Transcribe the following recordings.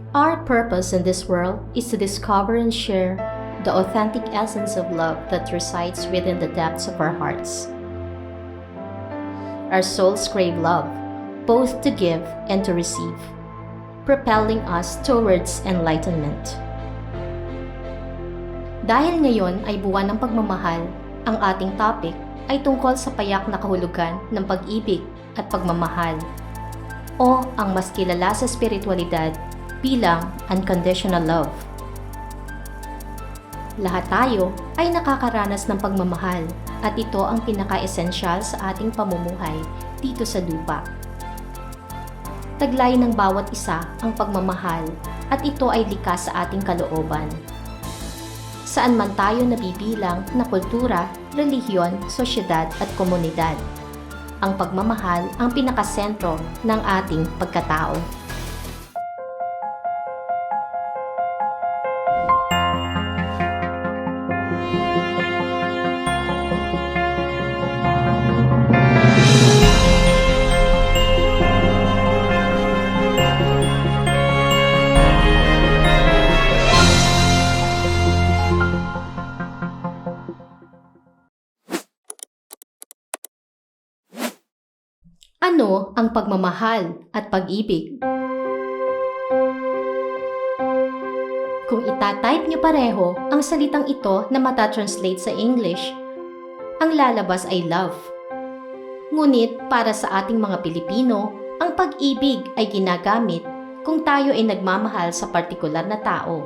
Our purpose in this world is to discover and share the authentic essence of love that resides within the depths of our hearts. Our souls crave love, both to give and to receive, propelling us towards enlightenment. Dahil ngayon ay buwan ng pagmamahal, ang ating topic ay tungkol sa payak na kahulugan ng pag-ibig at pagmamahal, o ang mas kilala sa spiritualidad bilang unconditional love. Lahat tayo ay nakakaranas ng pagmamahal at ito ang pinaka-esensyal sa ating pamumuhay dito sa lupa. Taglay ng bawat isa ang pagmamahal at ito ay likas sa ating kalooban. Saan man tayo nabibilang na kultura, relihiyon, sosyedad at komunidad, ang pagmamahal ang pinakasentro ng ating pagkatao. Ano ang pagmamahal at pag-ibig? Kung itatype niyo pareho ang salitang ito na matatranslate sa English, ang lalabas ay love. Ngunit para sa ating mga Pilipino, ang pag-ibig ay ginagamit kung tayo ay nagmamahal sa partikular na tao,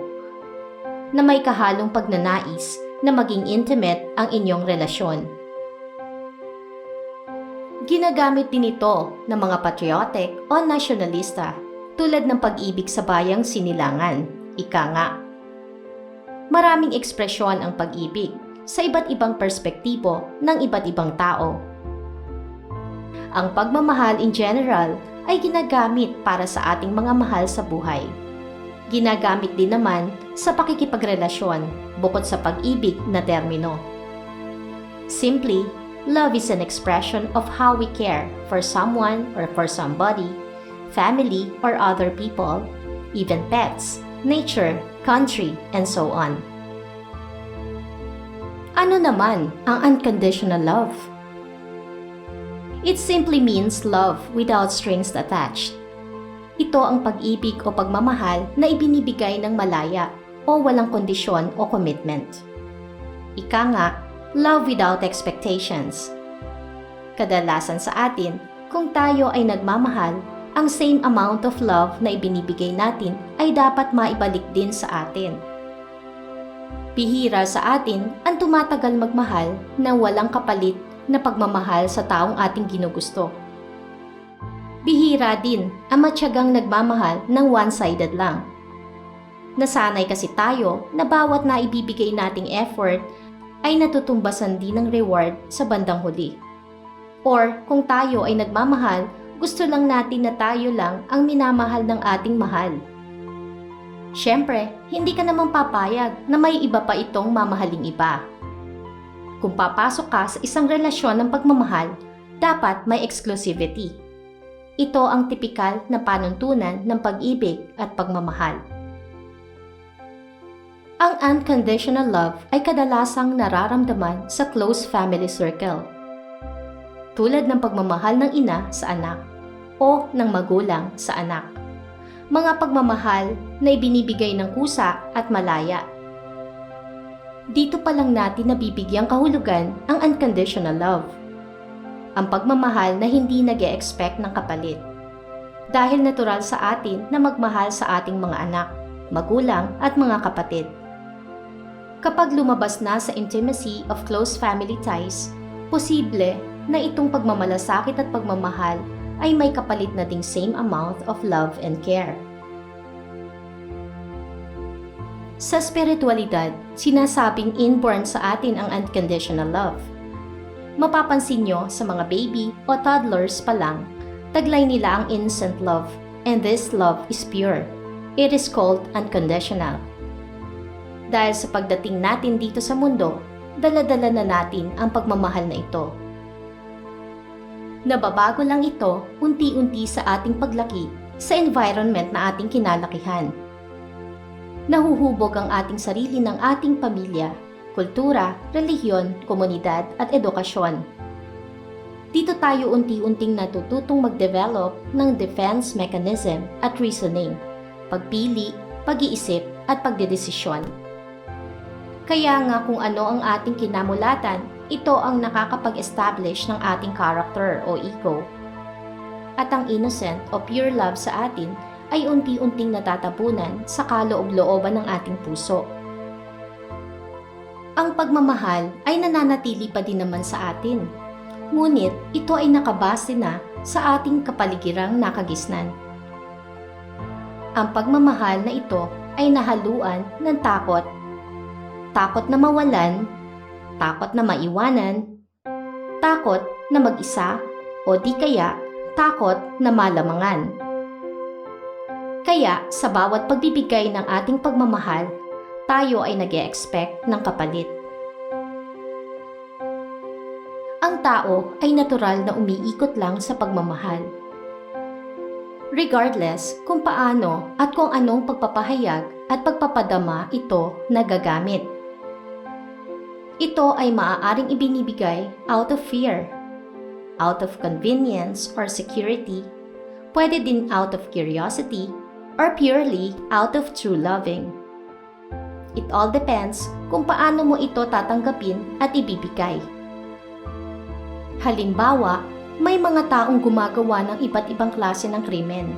na may kahalong pagnanais na maging intimate ang inyong relasyon. Ginagamit din ito ng mga patriotic o nasyonalista tulad ng pag-ibig sa bayang sinilangan, ika nga. Maraming ekspresyon ang pag-ibig sa iba't ibang perspektibo ng iba't ibang tao. Ang pagmamahal in general ay ginagamit para sa ating mga mahal sa buhay. Ginagamit din naman sa pakikipagrelasyon bukod sa pag-ibig na termino. Simply, love is an expression of how we care for someone or for somebody, family or other people, even pets, nature, country, and so on. Ano naman ang unconditional love? It simply means love without strings attached. Ito ang pag-ibig o pagmamahal na ibinibigay ng malaya o walang kondisyon o commitment. Ika nga, love without expectations. Kadalasan sa atin, kung tayo ay nagmamahal, ang same amount of love na ibinibigay natin ay dapat maibalik din sa atin. Bihira sa atin ang tumatagal magmahal na walang kapalit na pagmamahal sa taong ating ginugusto. Bihira din ang matyagang nagmamahal ng one-sided lang. Nasanay kasi tayo na bawat naibibigay nating effort ay natutumbasan din ng reward sa bandang huli. Or kung tayo ay nagmamahal, gusto lang natin na tayo lang ang minamahal ng ating mahal. Siyempre, hindi ka naman papayag na may iba pa itong mamahaling iba. Kung papasok ka sa isang relasyon ng pagmamahal, dapat may exclusivity. Ito ang tipikal na panuntunan ng pag-ibig at pagmamahal. Ang unconditional love ay kadalasang nararamdaman sa close family circle. Tulad ng pagmamahal ng ina sa anak o ng magulang sa anak. Mga pagmamahal na ibinibigay ng kusa at malaya. Dito pa lang natin nabibigyang kahulugan ang unconditional love. Ang pagmamahal na hindi nag-e-expect ng kapalit. Dahil natural sa atin na magmahal sa ating mga anak, magulang at mga kapatid. Kapag lumabas na sa intimacy of close family ties, posible na itong pagmamalasakit at pagmamahal ay may kapalit na ding same amount of love and care. Sa spiritualidad, sinasabing inborn sa atin ang unconditional love. Mapapansin nyo sa mga baby o toddlers pa lang, taglay nila ang innocent love, and this love is pure. It is called unconditional. Dahil sa pagdating natin dito sa mundo, dala-dala na natin ang pagmamahal na ito. Nababago lang ito unti-unti sa ating paglaki sa environment na ating kinalakihan. nahuhubog ang ating sarili ng ating pamilya, kultura, relihiyon, komunidad at edukasyon. Dito tayo unti-unting natututong mag-develop ng defense mechanism at reasoning, pagpili, pag-iisip at pagdedesisyon. Kaya nga kung ano ang ating kinamulatan, ito ang nakakapag-establish ng ating character o ego. At ang innocent o pure love sa atin ay unti-unting natatabunan sa kaloob-looban ng ating puso. Ang pagmamahal ay nananatili pa din naman sa atin, ngunit ito ay nakabase na sa ating kapaligirang nakagisnan. Ang pagmamahal na ito ay nahaluan ng takot. Takot na mawalan, takot na maiwanan, takot na mag-isa, o di kaya takot na malamangan. Kaya sa bawat pagbibigay ng ating pagmamahal, tayo ay nag-e-expect ng kapalit. Ang tao ay natural na umiikot lang sa pagmamahal. Regardless kung paano at kung anong pagpapahayag at pagpapadama ito nagagamit. Ito ay maaaring ibinibigay out of fear, out of convenience or security, pwede din out of curiosity, or purely out of true loving. It all depends kung paano mo ito tatanggapin at ibibigay. Halimbawa, may mga taong gumagawa ng iba't ibang klase ng krimen.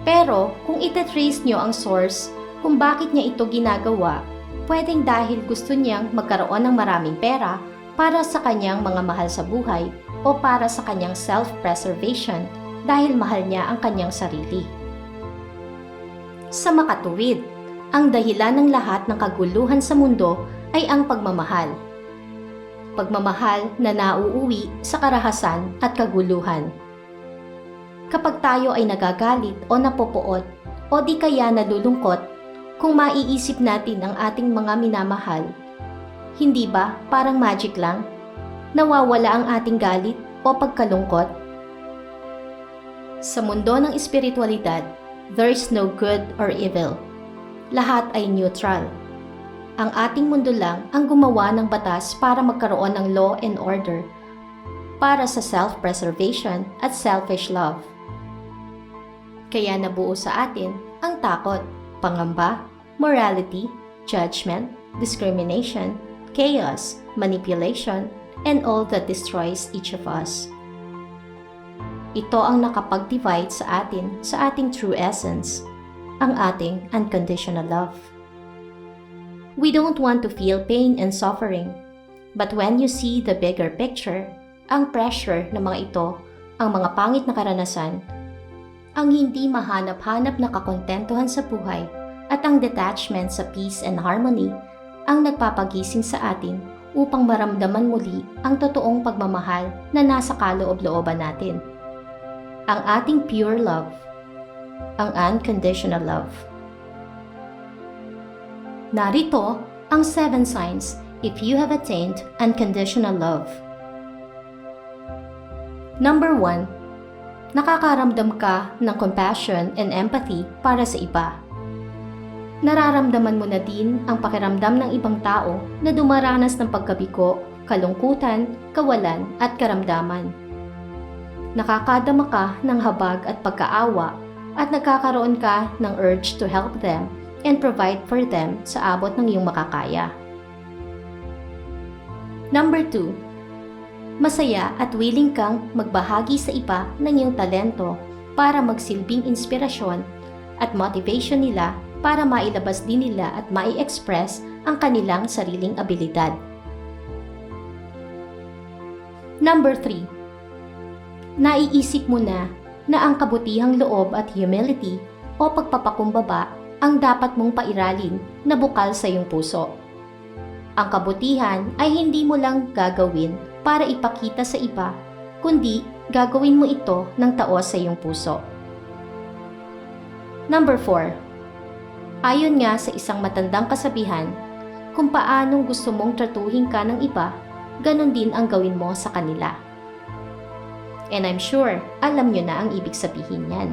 Pero kung itatrace nyo ang source kung bakit niya ito ginagawa, pwedeng dahil gusto niyang magkaroon ng maraming pera para sa kanyang mga mahal sa buhay o para sa kanyang self-preservation dahil mahal niya ang kanyang sarili. Sa makatuwid, ang dahilan ng lahat ng kaguluhan sa mundo ay ang pagmamahal. Pagmamahal na nauuwi sa karahasan at kaguluhan. Kapag tayo ay nagagalit o napopoot o di kaya nalulungkot, kung maiisip natin ang ating mga minamahal, hindi ba parang magic lang? Nawawala ang ating galit o pagkalungkot? Sa mundo ng espiritualidad, there is no good or evil. Lahat ay neutral. Ang ating mundo lang ang gumawa ng batas para magkaroon ng law and order para sa self-preservation at selfish love. Kaya nabuo sa atin ang takot, pangamba, morality, judgment, discrimination, chaos, manipulation, and all that destroys each of us. Ito ang nakapag-divide sa atin sa ating true essence, ang ating unconditional love. We don't want to feel pain and suffering, but when you see the bigger picture, ang pressure ng mga ito, ang mga pangit na karanasan, ang hindi mahanap-hanap na kakontentuhan sa buhay, at ang detachment sa peace and harmony, ang nagpapagising sa atin upang maramdaman muli ang totoong pagmamahal na nasa kaloob-looban natin. Ang ating pure love, ang unconditional love. Narito ang 7 signs if you have attained unconditional love. Number 1, nakakaramdam ka ng compassion and empathy para sa iba. Nararamdaman mo na din ang pakiramdam ng ibang tao na dumaranas ng pagkabigo, kalungkutan, kawalan at karamdaman. Nakakadama ka ng habag at pagkaawa at nagkakaroon ka ng urge to help them and provide for them sa abot ng iyong makakaya. Number 2, masaya at willing kang magbahagi sa iba ng iyong talento para magsilbing inspirasyon at motivation nila para mailabas din nila at mai-express ang kanilang sariling abilidad. Number 3, naiisip mo na ang kabutihang loob at humility o pagpapakumbaba ang dapat mong pairalin na bukal sa iyong puso. Ang kabutihan ay hindi mo lang gagawin para ipakita sa iba, kundi gagawin mo ito ng taos sa iyong puso. Number 4, ayon nga sa isang matandang kasabihan, kung paanong gusto mong tratuhin ka ng iba, ganon din ang gawin mo sa kanila. And I'm sure, alam nyo na ang ibig sabihin niyan.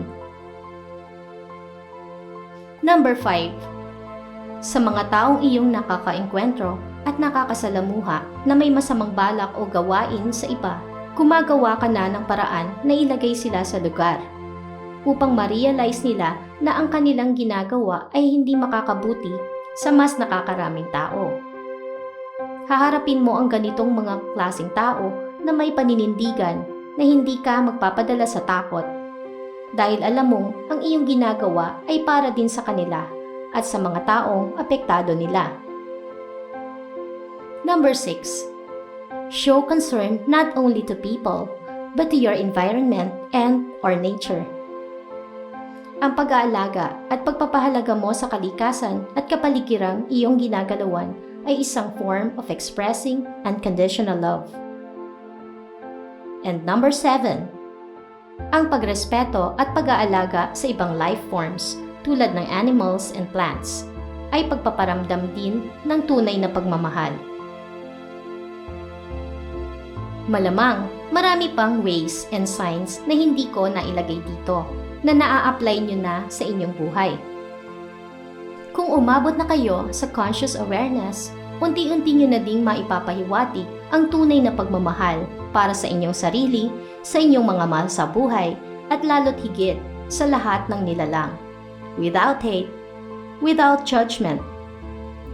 Number 5. Sa mga taong iyong nakakaengkwentro at nakakasalamuha na may masamang balak o gawain sa iba, gumagawa ka na ng paraan na ilagay sila sa lugar upang ma-realize nila na ang kanilang ginagawa ay hindi makakabuti sa mas nakakaraming tao. Haharapin mo ang ganitong mga klaseng tao na may paninindigan na hindi ka magpapadala sa takot dahil alam mong ang iyong ginagawa ay para din sa kanila at sa mga taong apektado nila. Number 6. Show concern not only to people but to your environment and or nature. Ang pag-aalaga at pagpapahalaga mo sa kalikasan at kapaligirang iyong ginagalawan ay isang form of expressing unconditional love. And number 7. Ang pagrespeto at pag-aalaga sa ibang life forms tulad ng animals and plants ay pagpaparamdam din ng tunay na pagmamahal. Malamang, marami pang ways and signs na hindi ko nailagay dito na naa-apply nyo na sa inyong buhay. Kung umabot na kayo sa conscious awareness, unti-unti nyo na ding maipapahiwatig ang tunay na pagmamahal para sa inyong sarili, sa inyong mga mahal sa buhay, at lalo't higit sa lahat ng nilalang. Without hate, without judgment,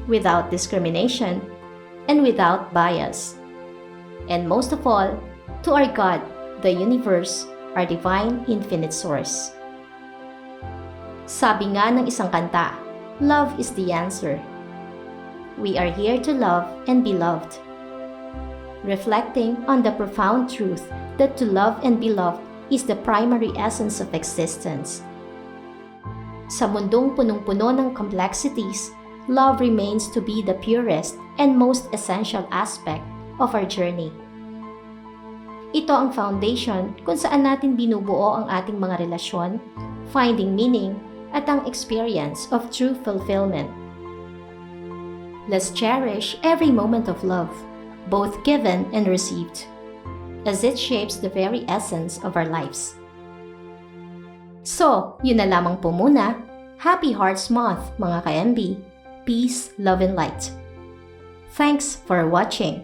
without discrimination, and without bias. And most of all, to our God, the universe, our divine infinite source. Sabi nga ng isang kanta, love is the answer. We are here to love and be loved. Reflecting on the profound truth that to love and be loved is the primary essence of existence. Sa mundong punong-puno ng complexities, love remains to be the purest and most essential aspect of our journey. Ito ang foundation kung saan natin binubuo ang ating mga relasyon, finding meaning, at ang experience of true fulfillment. Let's cherish every moment of love, both given and received, as it shapes the very essence of our lives. So, yun na lamang po muna. Happy Hearts Month, mga ka-MB. Peace, love, and light. Thanks for watching.